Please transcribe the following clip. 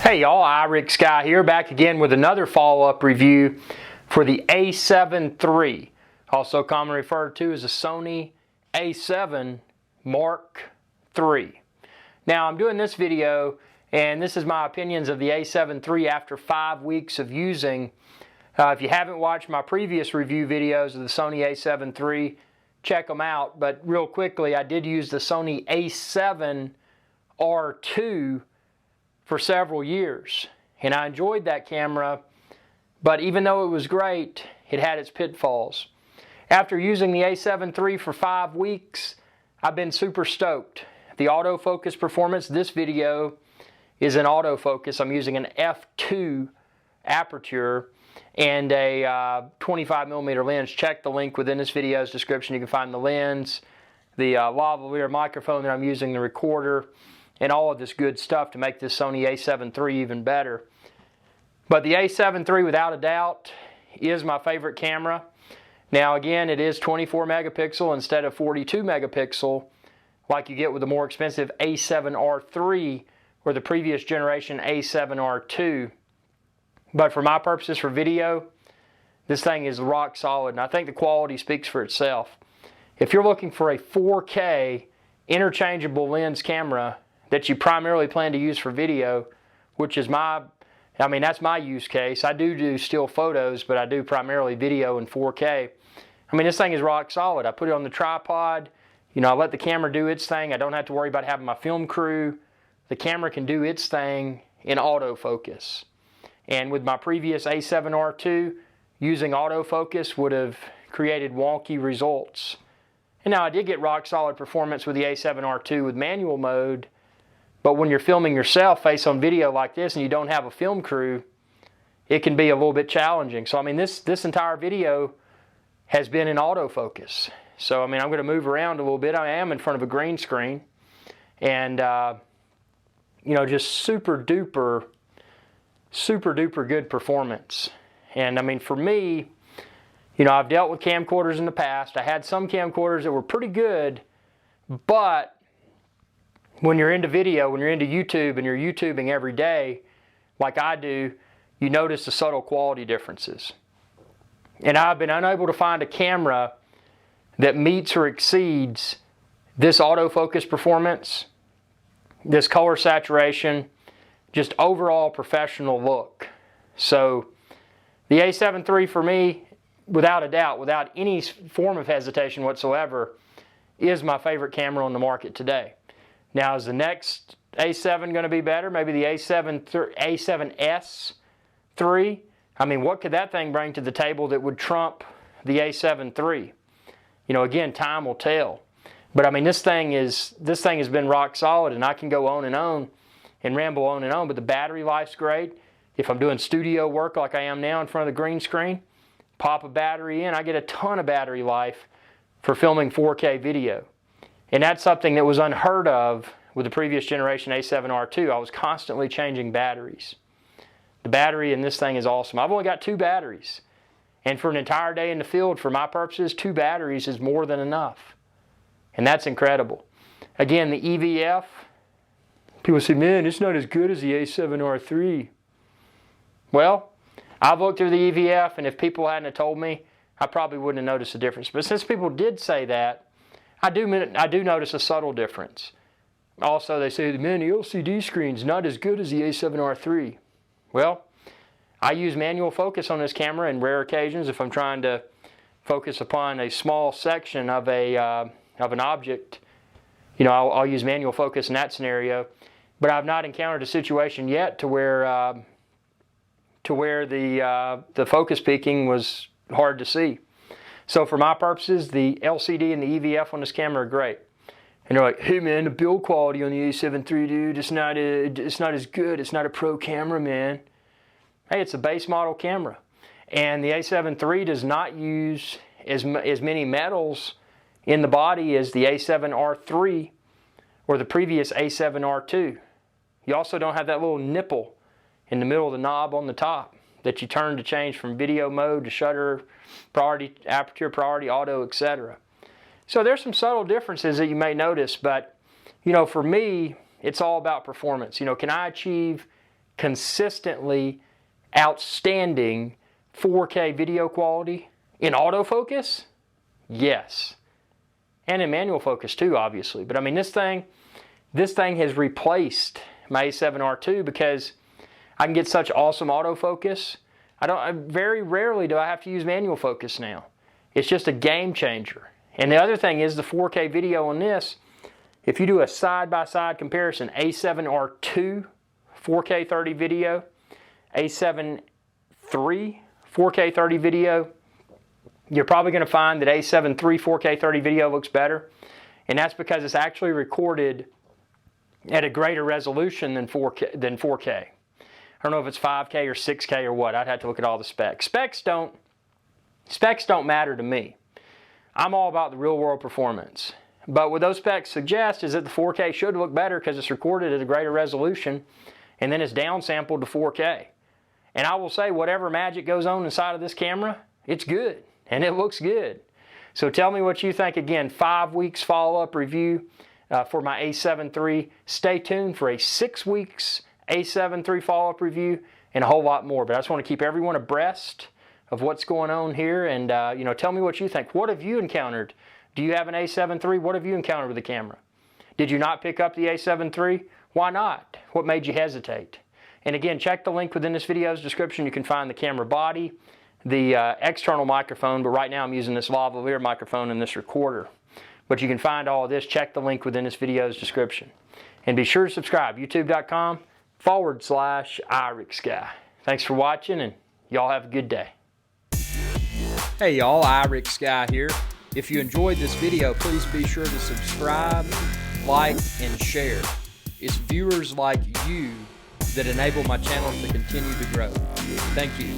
Hey y'all, iRick Sky here, back again with another follow-up review for the a7iii, also commonly referred to as the Sony a7 Mark III. Now I'm doing this video, and this is my opinions of the a7iii after 5 weeks of using. If you haven't watched my previous review videos of the Sony a7iii, check them out. But real quickly, I did use the Sony a7 II for several years, and I enjoyed that camera, but even though it was great, it had its pitfalls. After using the a7iii for 5 weeks, I've been super stoked. The autofocus performance, this video is in autofocus. I'm using an f2 aperture and a 25mm lens. Check the link within this video's description. You can find the lens, the lavalier microphone that I'm using, the recorder, and all of this good stuff to make this Sony a7iii even better. But the a7iii, without a doubt, is my favorite camera. Now again, it is 24 megapixel instead of 42 megapixel like you get with the more expensive a7R III or the previous generation a7R II. But for my purposes for video, this thing is rock solid, and I think the quality speaks for itself. If you're looking for a 4K interchangeable lens camera that you primarily plan to use for video, which is that's my use case. I do still photos, but I do primarily video in 4K. This thing is rock solid. I put it on the tripod. I let the camera do its thing. I don't have to worry about having my film crew. The camera can do its thing in autofocus. And with my previous a7R II, using autofocus would have created wonky results. And now I did get rock solid performance with the a7R II with manual mode, but when you're filming yourself face on video like this and you don't have a film crew, it can be a little bit challenging. So this entire video has been in autofocus. So I'm going to move around a little bit. I am in front of a green screen, and just super duper good performance. And for me, I've dealt with camcorders in the past. I had some camcorders that were pretty good, but when you're into video, when you're into YouTube and you're YouTubing every day, like I do, you notice the subtle quality differences. And I've been unable to find a camera that meets or exceeds this autofocus performance, this color saturation, just overall professional look. So the a7iii for me, without a doubt, without any form of hesitation whatsoever, is my favorite camera on the market today. Now, is the next a7 going to be better? Maybe the a7S III? What could that thing bring to the table that would trump the a7iii? Again, time will tell. But this thing has been rock solid, and I can go on and ramble on and on, but the battery life's great. If I'm doing studio work like I am now in front of the green screen, pop a battery in, I get a ton of battery life for filming 4K video. And that's something that was unheard of with the previous generation a7R II. I was constantly changing batteries. The battery in this thing is awesome. I've only got 2 batteries. And for an entire day in the field, for my purposes, 2 batteries is more than enough. And that's incredible. Again, the EVF, people say, man, it's not as good as the a7R III. Well, I've looked through the EVF, and if people hadn't have told me, I probably wouldn't have noticed the difference. But since people did say that, I do notice a subtle difference. Also, they say, man, the LCD screen's not as good as the a7R III. Well, I use manual focus on this camera in rare occasions if I'm trying to focus upon a small section of an object. I'll use manual focus in that scenario. But I've not encountered a situation yet to where the focus peaking was hard to see. So for my purposes, the LCD and the EVF on this camera are great. And they're like, hey man, the build quality on the a7iii, dude, it's not as good. It's not a pro camera, man. Hey, it's a base model camera. And the a7iii does not use as many metals in the body as the a7R III or the previous a7R II. You also don't have that little nipple in the middle of the knob on the top that you turn to change from video mode to shutter, priority, aperture, priority, auto, etc. So there's some subtle differences that you may notice, but for me, it's all about performance. Can I achieve consistently outstanding 4K video quality in autofocus? Yes. And in manual focus too, obviously. But I mean, this thing has replaced my a7R II because I can get such awesome autofocus. Very rarely do I have to use manual focus now. It's just a game changer. And the other thing is the 4K video on this, if you do a side-by-side comparison, a7R II 4K 30 video, a7 III 4K 30 video, you're probably going to find that a7 III 4K 30 video looks better. And that's because it's actually recorded at a greater resolution than 4K. I don't know if it's 5K or 6K or what. I'd have to look at all the specs. Specs don't matter to me. I'm all about the real world performance. But what those specs suggest is that the 4K should look better because it's recorded at a greater resolution and then it's downsampled to 4K. And I will say, whatever magic goes on inside of this camera, it's good and it looks good. So tell me what you think. Again, 5 weeks follow-up review for my a7 III. Stay tuned for a 6 weeks a7 III follow-up review and a whole lot more. But I just want to keep everyone abreast of what's going on here, and tell me what you think. What have you encountered? Do you have an a7 III? What have you encountered with the camera? Did you not pick up the a7 III? Why not? What made you hesitate? And again, check the link within this video's description. You can find the camera body, the external microphone, but right now I'm using this lavalier microphone in this recorder. But you can find all of this. Check the link within this video's description. And be sure to subscribe, youtube.com/iRichsGuy. Thanks for watching, and y'all have a good day. Hey y'all, iRichsGuy here. If you enjoyed this video, please be sure to subscribe, like, and share. It's viewers like you that enable my channel to continue to grow. Thank you.